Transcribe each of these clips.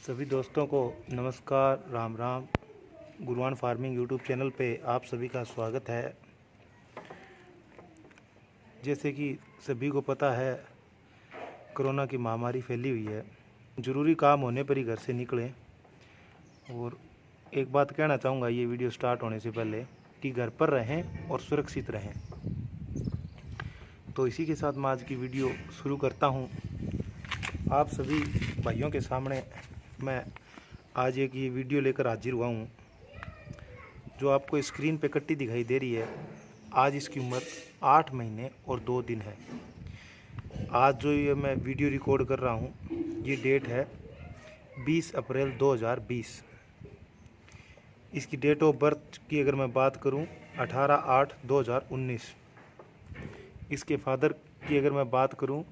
सभी दोस्तों को नमस्कार, Ram Ram. Guruwan farming YouTube channel पे आप सभी का स्वागत है। जैसे कि सभी को पता है, कोरोना की महामारी फैली हुई है। ज़रूरी काम होने पर ही घर से निकलें। और एक बात कहना चाहूँगा ये वीडियो स्टार्ट होने से पहले कि घर पर रहें और सुरक्षित रहें। तो इसी के साथ मैं आज की वीडियो शुरू करता हूँ। आप सभी भाइयों के सामने मैं आज एक ये वीडियो लेकर हाजिर हुआ हूँ। जो आपको स्क्रीन पे कट्टी दिखाई दे रही है, आज इसकी उम्र 8 महीने और 2 दिन है। आज जो ये मैं वीडियो रिकॉर्ड कर रहा हूँ, ये डेट है 20 अप्रैल 2020। इसकी डेट ऑफ बर्थ की अगर मैं बात करूँ 18/8/2019। इसके फादर की अगर मैं बात करूँ,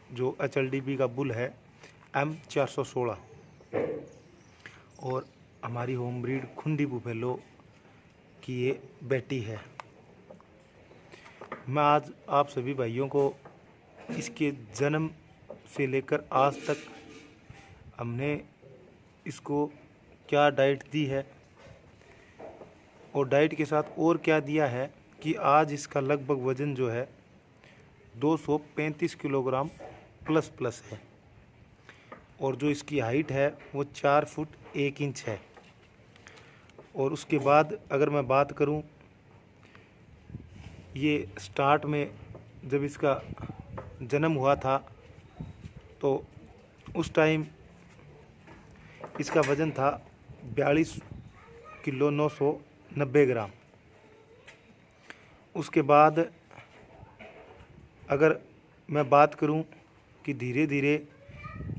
जो HLDB का बुल है M416, और हमारी होम ब्रीड खुंडी बुफेलो की ये बेटी है। मैं आज आप सभी भाइयों को इसके जन्म से लेकर आज तक हमने इसको क्या डाइट दी है और डाइट के साथ और क्या दिया है कि आज इसका लगभग वज़न जो है 235 किलोग्राम प्लस है। और जो इसकी हाइट है वो 4 फुट 1 इंच है। और उसके बाद अगर मैं बात करूं, ये स्टार्ट में जब इसका जन्म हुआ था तो उस टाइम इसका वज़न था 42 किलो 990 ग्राम। उसके बाद अगर मैं बात करूं कि धीरे धीरे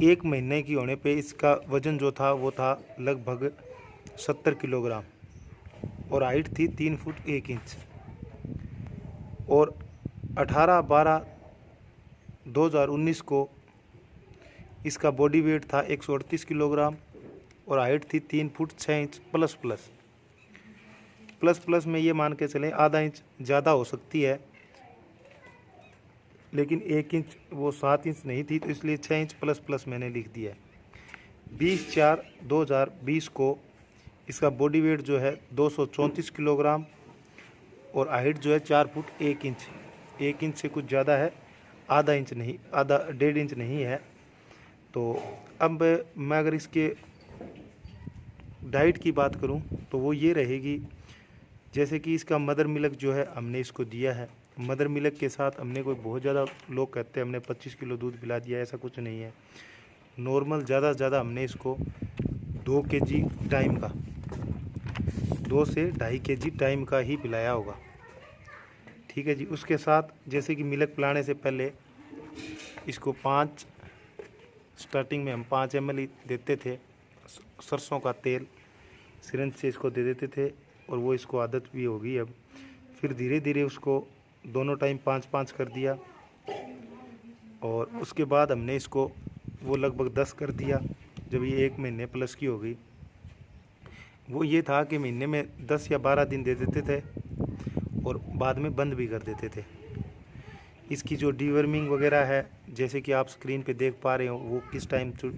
1 महीने की होने पे इसका वज़न जो था वो था लगभग 70 किलोग्राम और हाइट थी 3 फुट 1 इंच। और 18/12/2019 को इसका बॉडी वेट था 138 किलोग्राम और हाइट थी 3 फुट 6 इंच प्लस में ये मान के चलें आधा इंच ज़्यादा हो सकती है, लेकिन 1 इंच वो 7 इंच नहीं थी, तो इसलिए 6 इंच प्लस मैंने लिख दिया है। 20/4/2020 को इसका बॉडी वेट जो है 234 किलोग्राम और हाइट जो है 4 फुट 1 इंच। 1 इंच से कुछ ज़्यादा है, आधा इंच नहीं, आधा 1.5 इंच नहीं है। तो अब मैं अगर इसके डाइट की बात करूं तो वो ये रहेगी, जैसे कि इसका मदर मिल्क जो है हमने इसको दिया है। मदर मिल्क के साथ हमने कोई बहुत ज़्यादा, लोग कहते हैं हमने 25 किलो दूध पिला दिया, ऐसा कुछ नहीं है। नॉर्मल ज़्यादा से ज़्यादा हमने इसको 2 केजी टाइम का, 2 से 2.5 केजी टाइम का ही पिलाया होगा। ठीक है जी। उसके साथ जैसे कि मिल्क पिलाने से पहले इसको स्टार्टिंग में हम 5 ml देते थे सरसों का तेल, सिरंज से इसको दे देते थे और वो इसको आदत भी हो गई अब। फिर धीरे धीरे उसको दोनों टाइम 5-5 कर दिया और उसके बाद हमने इसको वो लगभग 10 कर दिया जब ये 1 महीने प्लस की हो गई। वो ये था कि महीने में 10 या 12 दिन दे देते थे और बाद में बंद भी कर देते थे। इसकी जो डीवर्मिंग वगैरह है, जैसे कि आप स्क्रीन पे देख पा रहे हो, वो किस टाइम टू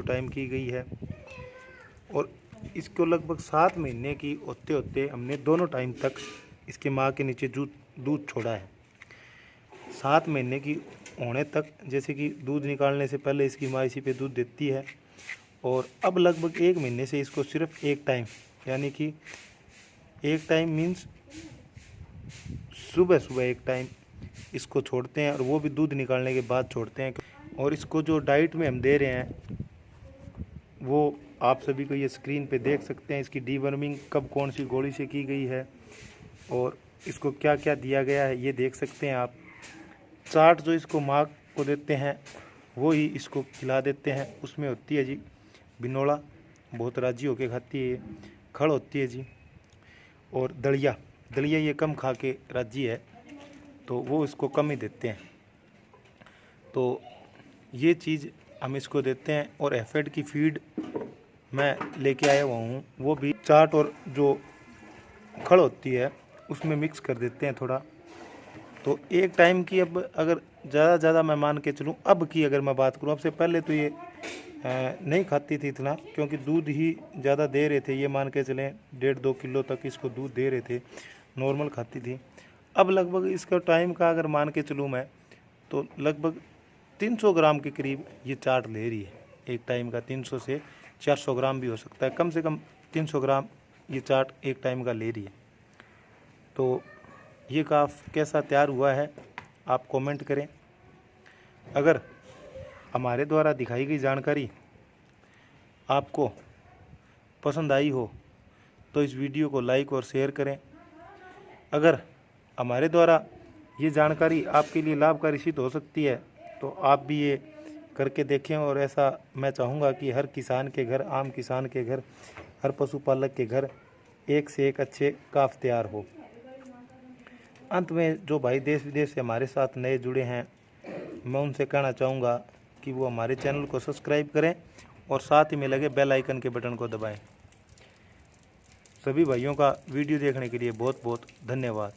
टाइम की गई है। और इसको लगभग 7 महीने की होते होते हमने दोनों टाइम तक इसके माँ के नीचे दूध छोड़ा है। 7 महीने की होने तक, जैसे कि दूध निकालने से पहले इसकी माँ इसी पे दूध देती है। और अब लगभग 1 महीने से इसको सिर्फ एक टाइम, यानी कि एक टाइम मीन्स सुबह एक टाइम इसको छोड़ते हैं और वो भी दूध निकालने के बाद छोड़ते हैं। और इसको जो डाइट में हम दे रहे हैं वो आप सभी को ये स्क्रीन पे देख सकते हैं। इसकी डीवर्मिंग कब कौन सी गोली से की गई है और इसको क्या क्या दिया गया है ये देख सकते हैं आप। चाट जो इसको माँ को देते हैं वो ही इसको खिला देते हैं। उसमें होती है जी बिनोला, बहुत राजी होके खाती है। खड़ होती है जी, और दलिया ये कम खा के राजी है, तो वो इसको कम ही देते हैं। तो ये चीज़ हम इसको देते हैं। और एफेड की फीड मैं लेके आया हुआ हूँ, वो भी चाट और जो खड़ होती है उसमें मिक्स कर देते हैं थोड़ा। तो एक टाइम की, अब अगर ज़्यादा मैं मान के चलूँ, अब की अगर मैं बात करूँ, अब से पहले तो ये नहीं खाती थी इतना, क्योंकि दूध ही ज़्यादा दे रहे थे। ये मान के चलें 1.5-2 किलो तक इसको दूध दे रहे थे, नॉर्मल खाती थी। अब लगभग इसका टाइम का अगर मान के चलूँ मैं, तो लगभग 300 ग्राम के करीब ये चाट ले रही है एक टाइम का। 300 से 400 ग्राम भी हो सकता है, कम से कम 300 ग्राम ये चाट एक टाइम का ले रही है। तो ये काफ कैसा तैयार हुआ है आप कमेंट करें। अगर हमारे द्वारा दिखाई गई जानकारी आपको पसंद आई हो तो इस वीडियो को लाइक और शेयर करें। अगर हमारे द्वारा ये जानकारी आपके लिए लाभकारी सिद्ध हो सकती है तो आप भी ये करके देखें। और ऐसा मैं चाहूँगा कि हर किसान के घर, आम किसान के घर, हर पशुपालक के घर एक से एक अच्छे काफ तैयार हो। अंत में जो भाई देश विदेश से हमारे साथ नए जुड़े हैं, मैं उनसे कहना चाहूँगा कि वो हमारे चैनल को सब्सक्राइब करें और साथ ही में लगे बेल आइकन के बटन को दबाएं। सभी भाइयों का वीडियो देखने के लिए बहुत बहुत धन्यवाद।